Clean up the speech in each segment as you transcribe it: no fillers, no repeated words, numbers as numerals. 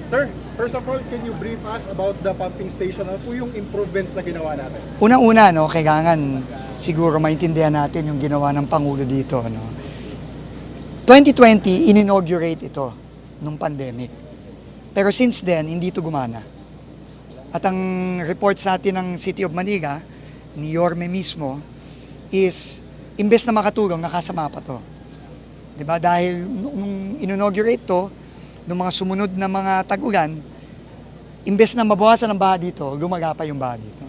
Sir, first of all, can you brief us about the pumping station? Ano po yung improvements na ginawa natin? Unang-una, no, kailangan siguro maintindihan natin yung ginawa ng Pangulo dito. No. 2020, in-inaugurate ito nung pandemic. Pero since then, hindi ito gumana. At ang reports natin ng City of Manila, ni Yorme mismo, is imbes na makatulong, nakasama pa to. Diba? Dahil nung in-inaugurate to, nung mga sumunod na mga tag-ulan, imbes na mabawasan ang baha dito, lumaga pa yung baha dito.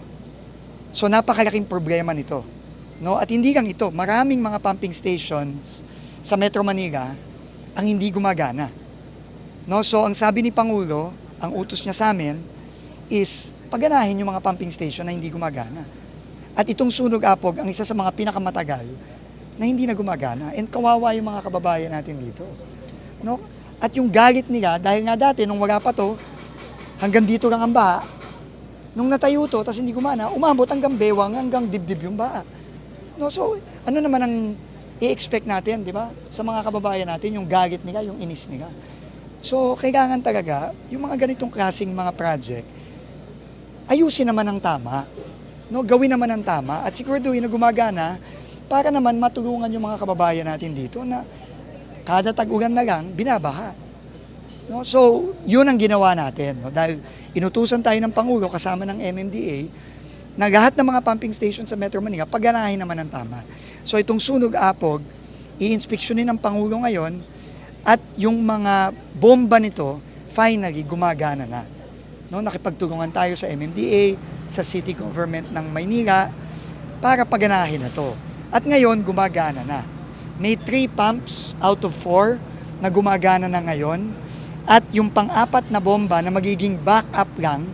So napakalaking problema nito. No? At hindi lang ito, maraming mga pumping stations sa Metro Manila ang hindi gumagana. No? So ang sabi ni Pangulo, ang utos niya sa amin is paganahin yung mga pumping station na hindi gumagana. At itong Sunog Apog, ang isa sa mga pinakamatagal na hindi na gumagana. And kawawa yung mga kababayan natin dito. No? At yung galit nila, dahil nga dati, nung wala pa to, hanggang dito lang ang baha, nung natayo to, tapos hindi gumana, umabot hanggang bewang, hanggang dibdib yung baha. No, so, ano naman ang i-expect natin, di ba? Sa mga kababayan natin, yung galit nila, yung inis nila. So, kailangan talaga, yung mga ganitong klaseng mga project, ayusin naman ang tama. No, gawin naman ang tama, at siguraduhin na gumagana, para naman matulungan yung mga kababayan natin dito na kada tag-ulan na lang, binabaha. No? So, yun ang ginawa natin. No? Dahil inutusan tayo ng Pangulo kasama ng MMDA na lahat ng mga pumping station sa Metro Manila, pagganahin naman ng tama. So, itong Sunog Apog, i-inspeksyonin ng Pangulo ngayon at yung mga bomba nito, finally, gumagana na. No? Nakipagtulungan tayo sa MMDA, sa City Government ng Maynila, para pagganahin na to. At ngayon, gumagana na. May 3 pumps out of 4 na gumagana na ngayon. At yung pang-apat na bomba na magiging backup lang,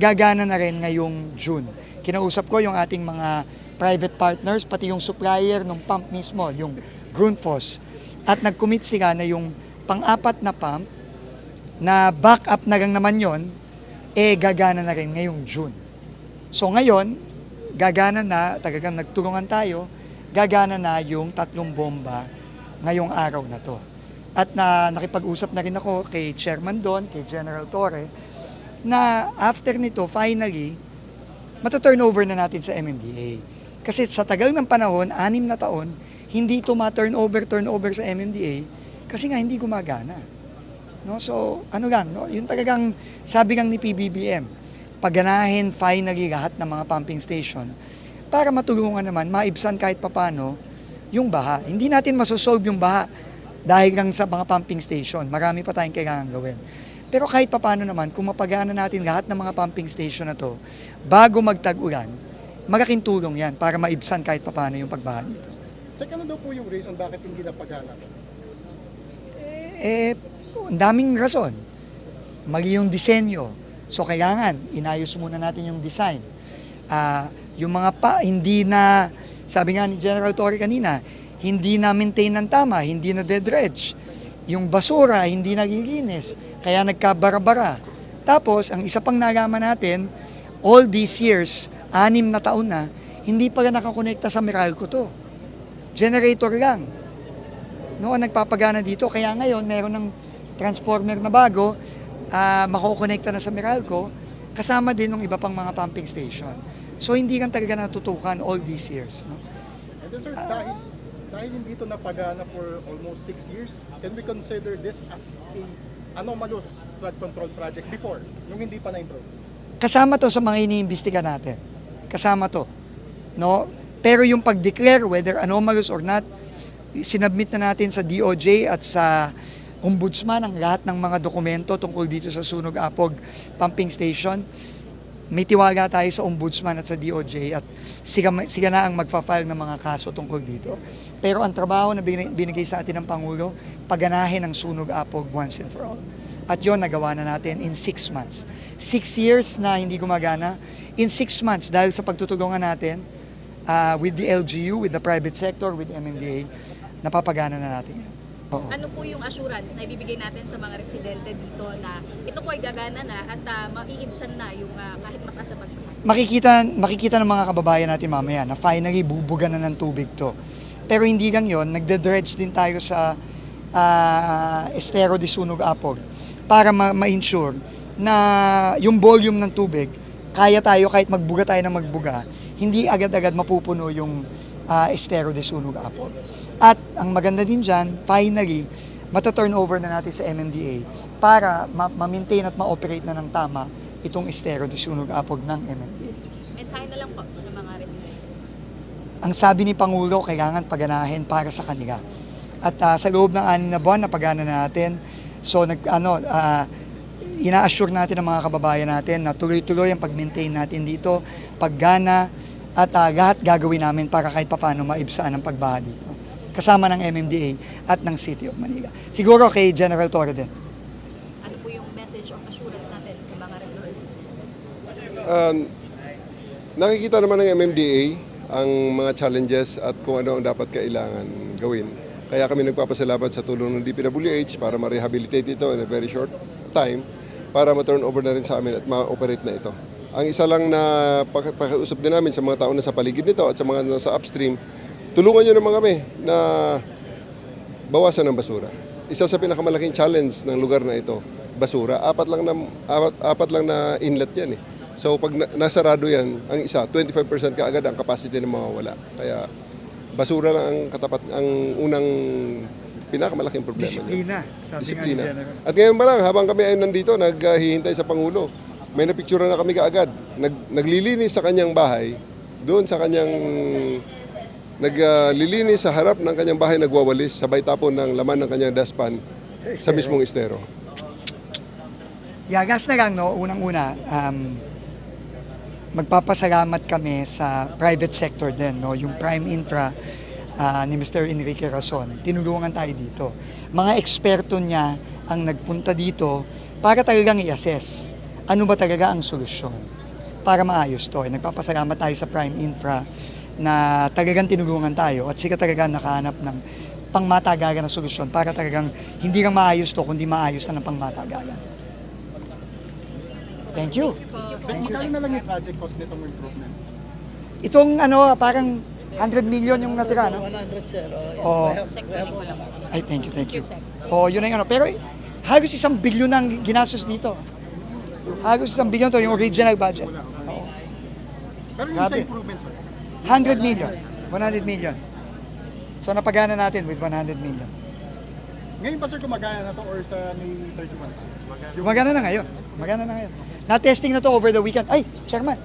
gagana na rin ngayong June. Kinausap ko yung ating mga private partners, pati yung supplier ng pump mismo, yung Grundfos. At nag-commit sila na yung pang-apat na pump, na backup na lang naman yon, gagana na rin ngayong June. So ngayon, gagana na, talagang nagtulungan tayo, gagana na yung 3 bomba ngayong araw na to. At nakipag-usap na rin ako kay Chairman Don, kay General Torre, na after nito, finally, mata-turnover na natin sa MMDA. Kasi sa tagal ng panahon, 6 na taon, hindi ito ma-turnover sa MMDA kasi nga hindi gumagana. No? So, ano lang, no? Yung talagang sabi lang ni PBBM, pagganahin finally lahat ng mga pumping station para matulungan naman, maibsan kahit papano yung baha. Hindi natin masosolve yung baha dahil lang sa mga pumping station. Marami pa tayong kailangan gawin. Pero kahit papano naman, kung mapagana natin lahat ng mga pumping station na to, bago magtag-ulan, malaking tulong yan para maibsan kahit papano yung pagbaha dito. Second, ano daw po yung reason bakit hindi napagana? Ang daming rason. Mali yung disenyo. So kailangan, inayos muna natin yung design. Yung mga hindi na, sabi nga ni General Torre kanina, hindi na maintain ng tama, hindi na dedredge. Yung basura, hindi nagilinis, kaya nagkabara-bara. Tapos, ang isa pang nalaman natin, all these years, 6 na taon na, hindi pa nakakonekta sa Meralco to. Generator lang. No, nagpapagana dito, kaya ngayon, meron ng transformer na bago, makokonekta na sa Meralco, kasama din ng iba pang mga pumping station. So hindi kan talaga natutukan all these years. No? And then sir, dahil hindi ito napagana for almost 6 years, can we consider this as a anomalous flood control project before, nung hindi pa na-improve? Kasama to sa mga iniimbestiga natin. Kasama to. No? Pero yung pag-declare whether anomalous or not, sinubmit na natin sa DOJ at sa Ombudsman ang lahat ng mga dokumento tungkol dito sa Sunog Apog Pumping Station. May tiwala tayo sa Ombudsman at sa DOJ at sila na ang magfa-file ng mga kaso tungkol dito. Pero ang trabaho na binigay sa atin ng Pangulo, pagganahin ang Sunog Apog once and for all. At yon nagawa na natin in 6 months. 6 years na hindi gumagana. In 6 months, dahil sa pagtutulungan natin with the LGU, with the private sector, with the MMDA, napapagana na natin yan. Oo. Ano po yung assurance na ibibigay natin sa mga residente dito na ito po ay gagana na at maiibsan na yung kahit mataas sa pagbaha? Makikita ng mga kababayan natin mamaya na finally bubuga na ng tubig to. Pero hindi lang yon, nagde-dredge din tayo sa Estero de Sunog Apog para ma-ensure na yung volume ng tubig, kaya tayo kahit magbuga tayo ng magbuga, hindi agad-agad mapupuno yung estero de Sunog Apog. At ang maganda din dyan, finally, mata-turn over na natin sa MMDA para ma-maintain at ma-operate na ng tama itong estero de Sunog Apog ng MMDA. Mensahe na lang po sa mga residente. Ang sabi ni Pangulo, kailangan paganahin para sa kanila. At sa loob ng 6 na buwan, napagana natin. So, ina-assure natin ang mga kababayan natin na tuloy-tuloy ang pag-maintain natin dito, paggana, at lahat gagawin namin para kahit papano maibsaan ang pagbaha dito. Kasama ng MMDA at ng City of Manila. Siguro kay General Torre din. Ano po yung message of assurance natin sa mga residente? Nakikita naman ng MMDA ang mga challenges at kung ano ang dapat kailangan gawin. Kaya kami nagpapasalamat sa tulong ng DPWH para ma-rehabilitate ito in a very short time para ma-turn over na rin sa amin at ma-operate na ito. Ang isa lang na pakiusap din namin sa mga tao na sa paligid nito at sa mga nasa upstream, tulungan nyo naman kami na bawasan ng basura. Isa sa pinakamalaking challenge ng lugar na ito, basura. Apat lang na inlet yan eh. So pag nasarado yan, ang isa, 25% kaagad ang capacity na mawawala. Kaya basura lang ang unang pinakamalaking problema niya. Disiplina, sabi Disiplina. nga ni General. At ngayon pa lang, habang kami ay nandito, naghihintay sa Pangulo, may napicture na kami kaagad. Naglilinis sa kanyang bahay, doon sa kanyang naglilinis sa harap ng kanyang bahay, nagwawalis, sabay tapon ng laman ng kanyang dustpan sa mismong estero. Yagas na lang, no? Unang-una, magpapasalamat kami sa private sector din, no? Yung Prime Infra ni Mr. Enrique Rason. Tinulungan tayo dito. Mga eksperto niya ang nagpunta dito para talagang i-assess ano ba talaga ang solusyon para maayos to. Nagpapasalamat tayo sa Prime Infra na talagang tinulungan tayo at sila talagang nakahanap ng pangmatagalan na solusyon para talagang hindi lang maayos to, kundi maayos na ng pangmatagalan. Thank you. Magkano na lang yung project cost nitong improvement? Itong parang 100 million yung natira, no? 100, sir. Oh, Sectoring ko lang. ay, thank you. Oh, yun na yung Pero halos 1 billion ang ginastos dito. Halos 1 billion to yung original budget. Oo. Pero yung sa Grabe. improvement, sir, 100 million. 100 million. So napagana natin with 100 million. ngayon ba sir gumagana na to or sa May 31? Magana na ngayon. Na-testing na to over the weekend. Ay, Chairman.